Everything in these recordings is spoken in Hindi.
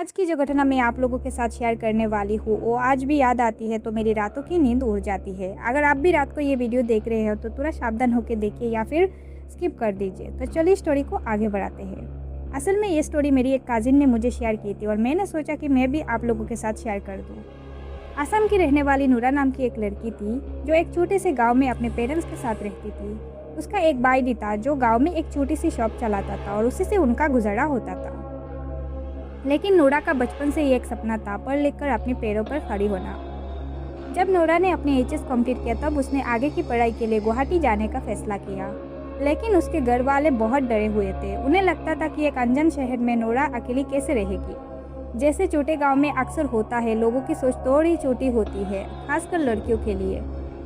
आज की जो घटना मैं आप लोगों के साथ शेयर करने वाली हूँ वो आज भी याद आती है तो मेरी रातों की नींद उड़ जाती है। अगर आप भी रात को ये वीडियो देख रहे हो तो तुरंत सावधान होकर देखिए या फिर स्किप कर दीजिए। तो चलिए स्टोरी को आगे बढ़ाते हैं। असल में ये स्टोरी मेरी एक काजिन ने मुझे शेयर की थी और मैंने सोचा कि मैं भी आप लोगों के साथ शेयर कर दूँ। असम की रहने वाली नूरा नाम की एक लड़की थी जो एक छोटे से गाँव में अपने पेरेंट्स के साथ रहती थी। उसका एक भाई भी था जो गाँव में एक छोटी सी शॉप चलाता था और उसी से उनका गुजारा होता था। लेकिन नूरा का बचपन से ही एक सपना था, पढ़ लिख कर अपने पैरों पर खड़ी होना। जब नूरा ने अपने एचएस कंप्लीट किया तब उसने आगे की पढ़ाई के लिए गुवाहाटी जाने का फैसला किया। लेकिन उसके घर वाले बहुत डरे हुए थे। उन्हें लगता था कि एक अनजान शहर में नूरा अकेली कैसे रहेगी। जैसे छोटे गांव में अक्सर होता है, लोगों की सोच थोड़ी छोटी होती है, खासकर लड़कियों के लिए।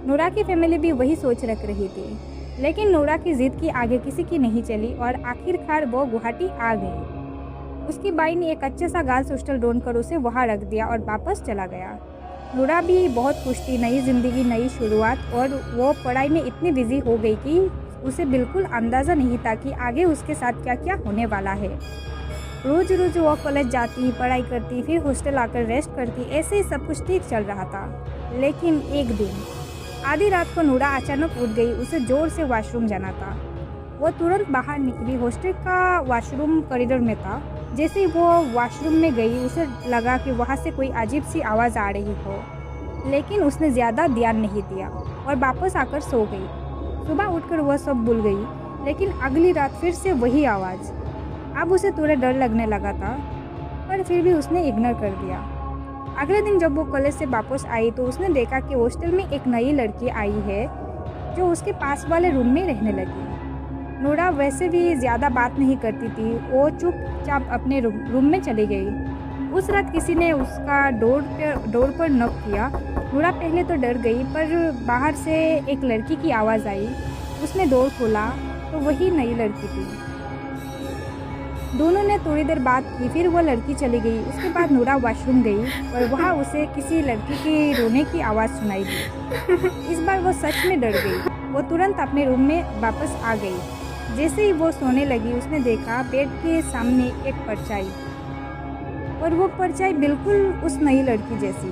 नूरा की फैमिली भी वही सोच रख रही थी। लेकिन नूरा की जिद की आगे किसी की नहीं चली और आखिरकार वो गुवाहाटी आ गई। उसकी बाई ने एक अच्छा सा गर्ल्स हॉस्टल ढूंढकर उसे वहाँ रख दिया और वापस चला गया। नूरा भी बहुत खुश थी, नई जिंदगी, नई शुरुआत, और वो पढ़ाई में इतनी बिजी हो गई कि उसे बिल्कुल अंदाज़ा नहीं था कि आगे उसके साथ क्या क्या होने वाला है। रोज़ रोज़ वो कॉलेज जाती, पढ़ाई करती, फिर हॉस्टल आकर रेस्ट करती, ऐसे ही सब कुछ ठीक चल रहा था। लेकिन एक दिन आधी रात को नूरा अचानक उठ गई। उसे ज़ोर से वॉशरूम जाना था। वो तुरंत बाहर निकली। हॉस्टल का वॉशरूम कॉरिडोर में था। जैसे ही वो वॉशरूम में गई उसे लगा कि वहाँ से कोई अजीब सी आवाज़ आ रही हो, लेकिन उसने ज़्यादा ध्यान नहीं दिया और वापस आकर सो गई। सुबह उठकर वह सब भूल गई, लेकिन अगली रात फिर से वही आवाज़। अब उसे थोड़ा डर लगने लगा था, पर फिर भी उसने इग्नोर कर दिया। अगले दिन जब वो कॉलेज से वापस आई तो उसने देखा कि हॉस्टल में एक नई लड़की आई है जो उसके पास वाले रूम में रहने लगी। नूरा वैसे भी ज़्यादा बात नहीं करती थी। वो चुपचाप अपने रूम में चली गई। उस रात किसी ने उसका डोर पर नॉक किया। नूरा पहले तो डर गई, पर बाहर से एक लड़की की आवाज़ आई। उसने डोर खोला तो वही नई लड़की थी। दोनों ने थोड़ी देर बात की, फिर वो लड़की चली गई। उसके बाद नूरा वॉशरूम गई और वहाँ उसे किसी लड़की की रोने की आवाज़ सुनाई दी। इस बार वो सच में डर गई। वो तुरंत अपने रूम में वापस आ गई। जैसे ही वो सोने लगी उसने देखा बेड के सामने एक परछाई, और वो परछाई बिल्कुल उस नई लड़की जैसी।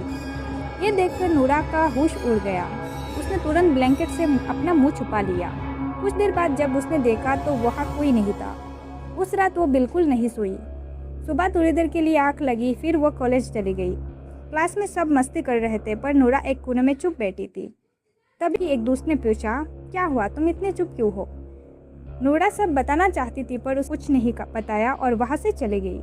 ये देखकर नूरा का होश उड़ गया। उसने तुरंत ब्लैंकेट से अपना मुंह छुपा लिया। कुछ देर बाद जब उसने देखा तो वहाँ कोई नहीं था। उस रात वो बिल्कुल नहीं सोई। सुबह थोड़ी देर के लिए आँख लगी, फिर वो कॉलेज चली गई। क्लास में सब मस्ती कर रहे थे, पर नूरा एक कोने में चुप बैठी थी। तभी एक दोस्त ने पूछा, क्या हुआ, तुम इतने चुप क्यों हो? नूरा सब बताना चाहती थी पर उसे कुछ नहीं बताया और वहाँ से चली गई।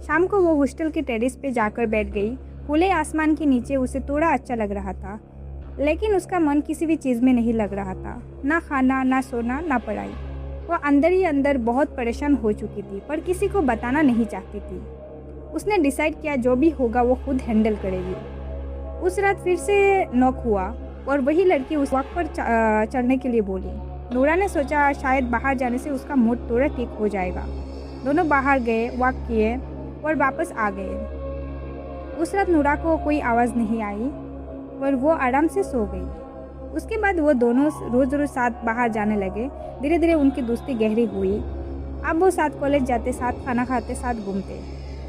शाम को वो हॉस्टल के टेरेस पे जाकर बैठ गई। खुले आसमान के नीचे उसे थोड़ा अच्छा लग रहा था, लेकिन उसका मन किसी भी चीज़ में नहीं लग रहा था। ना खाना, ना सोना, ना पढ़ाई। वो अंदर ही अंदर बहुत परेशान हो चुकी थी, पर किसी को बताना नहीं चाहती थी। उसने डिसाइड किया जो भी होगा वो खुद हैंडल करेगी। उस रात फिर से नॉक हुआ और वही लड़की उस वक्त पर चढ़ने के लिए बोली। नूरा ने सोचा शायद बाहर जाने से उसका मूड थोड़ा ठीक हो जाएगा। दोनों बाहर गए, वॉक किए और वापस आ गए। उस रात नूरा को कोई आवाज़ नहीं आई और वो आराम से सो गई। उसके बाद वो दोनों रोज़ रोज़ साथ बाहर जाने लगे। धीरे धीरे उनकी दोस्ती गहरी हुई। अब वो साथ कॉलेज जाते, साथ खाना खाते, साथ घूमते।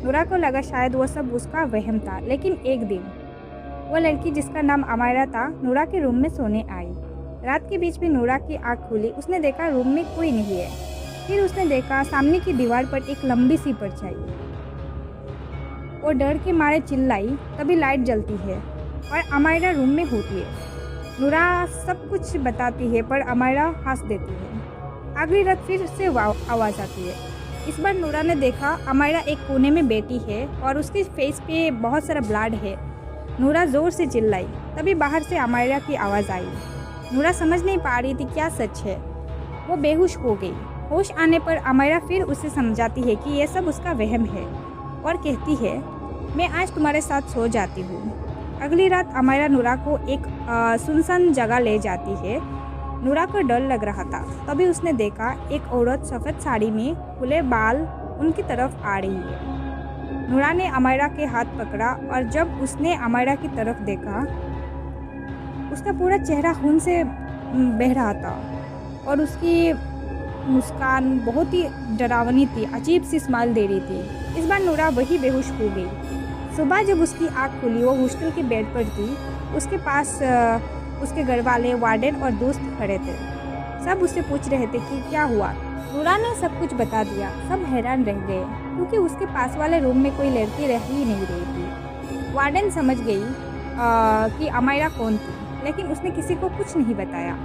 नूरा को लगा शायद वो सब उसका वहम था, लेकिन एक दिन वो लड़की जिसका नाम अमायरा था नूरा के रूम में सोने आई। रात के बीच में नूरा की आँख खुली। उसने देखा रूम में कोई नहीं है। फिर उसने देखा सामने की दीवार पर एक लंबी सी परछाई। वो डर के मारे चिल्लाई। तभी लाइट जलती है और अमायरा रूम में होती है। नूरा सब कुछ बताती है पर अमायरा हंस देती है। अगली रात फिर से आवाज़ आती है। इस बार नूरा ने देखा अमायरा एक कोने में बैठी है और उसके फेस पे बहुत सारा ब्लड है। नूरा ज़ोर से चिल्लाई। तभी बाहर से अमायरा की आवाज़ आई। नूरा समझ नहीं पा रही थी क्या सच है। वो बेहोश हो गई। होश आने पर अमायरा फिर उसे समझाती है कि यह सब उसका वहम है और कहती है, मैं आज तुम्हारे साथ सो जाती हूँ। अगली रात अमायरा नूरा को एक सुनसान जगह ले जाती है। नूरा को डर लग रहा था। तभी उसने देखा एक औरत सफ़ेद साड़ी में, खुले बाल, उनकी तरफ आ रही है। नूरा ने अमायरा के हाथ पकड़ा और जब उसने अमायरा की तरफ देखा उसका पूरा चेहरा खून से बह रहा था और उसकी मुस्कान बहुत ही डरावनी थी, अजीब सी स्माइल दे रही थी। इस बार नूरा वही बेहोश हो गई। सुबह जब उसकी आँख खुली वो हॉस्टल के बेड पर थी। उसके पास उसके घर वाले, वार्डन और दोस्त खड़े थे। सब उससे पूछ रहे थे कि क्या हुआ। नूरा ने सब कुछ बता दिया। सब हैरान रह गए क्योंकि उसके पास वाले रूम में कोई लड़की रह ही नहीं रही थी। वार्डन समझ गई कि अमायरा कौन थी, लेकिन उसने किसी को कुछ नहीं बताया।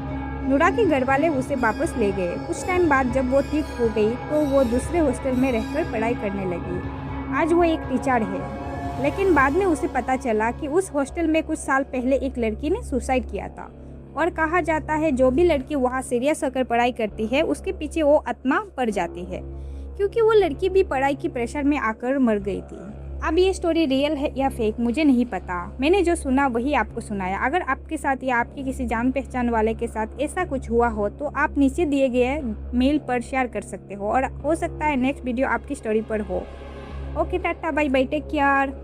नूरा के घर वाले उसे वापस ले गए। कुछ टाइम बाद जब वो ठीक हो गई तो वो दूसरे हॉस्टल में रहकर पढ़ाई करने लगी। आज वो एक टीचर है, लेकिन बाद में उसे पता चला कि उस हॉस्टल में कुछ साल पहले एक लड़की ने सुसाइड किया था। और कहा जाता है जो भी लड़की वहाँ सीरियस होकर पढ़ाई करती है उसके पीछे वो आत्मा पड़ जाती है, क्योंकि वो लड़की भी पढ़ाई की प्रेशर में आकर मर गई थी। अब ये स्टोरी रियल है या फेक मुझे नहीं पता। मैंने जो सुना वही आपको सुनाया। अगर आपके साथ या आपके किसी जान पहचान वाले के साथ ऐसा कुछ हुआ हो तो आप नीचे दिए गए मेल पर शेयर कर सकते हो और हो सकता है नेक्स्ट वीडियो आपकी स्टोरी पर हो। Okay, tata, bye bye, take care.